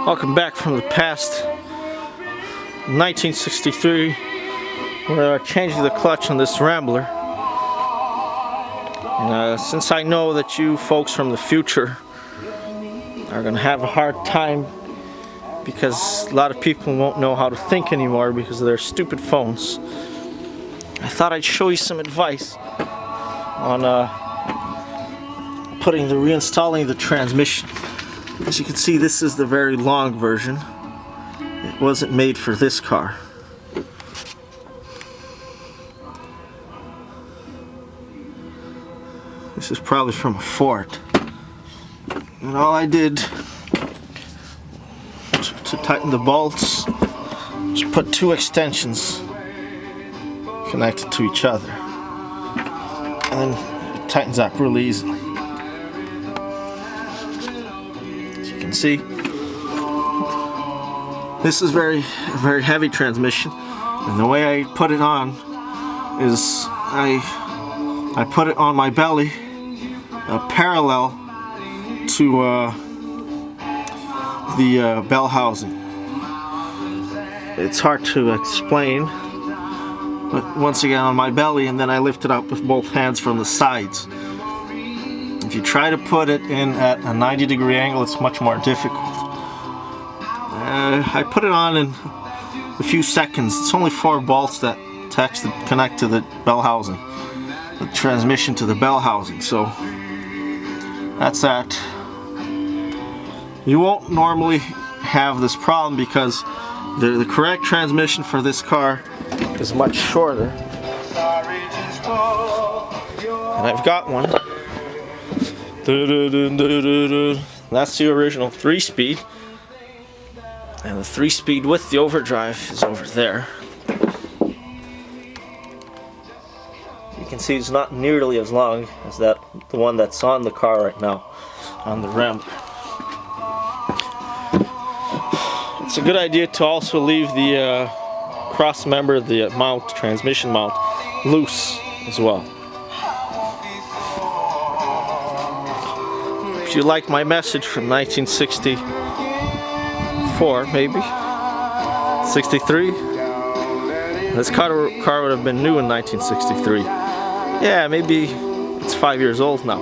Welcome back from the past. 1963, we're changing the clutch on this Rambler. And since I know that you folks from the future are going to have a hard time because a lot of people won't know how to think anymore because of their stupid phones, I thought I'd show you some advice on reinstalling the transmission. As you can see, this is the very long version. It wasn't made for this car. This is probably from a Ford. And all I did to tighten the bolts was put two extensions connected to each other. And then it tightens up really easily. As you can see, this is very heavy transmission, and the way I put it on is I put it on my belly parallel to the bell housing. It's hard to explain, but once again on my belly, and then I lift it up with both hands from the sides. If you try to put it in at a 90-degree angle, it's much more difficult. I put it on in a few seconds. It's only 4 bolts that connect to the bell housing, the transmission to the bell housing. So that's that. You won't normally have this problem because the correct transmission for this car is much shorter. And I've got one. That's the original 3-speed. And the 3-speed with the overdrive is over there. You can see it's not nearly as long as the one that's on the car right now, on the Rambler. It's a good idea to also leave the cross member, the transmission mount, loose as well. If you like my message from 1964, maybe 63, this car would have been new in 1963. Yeah, maybe it's 5 years old now.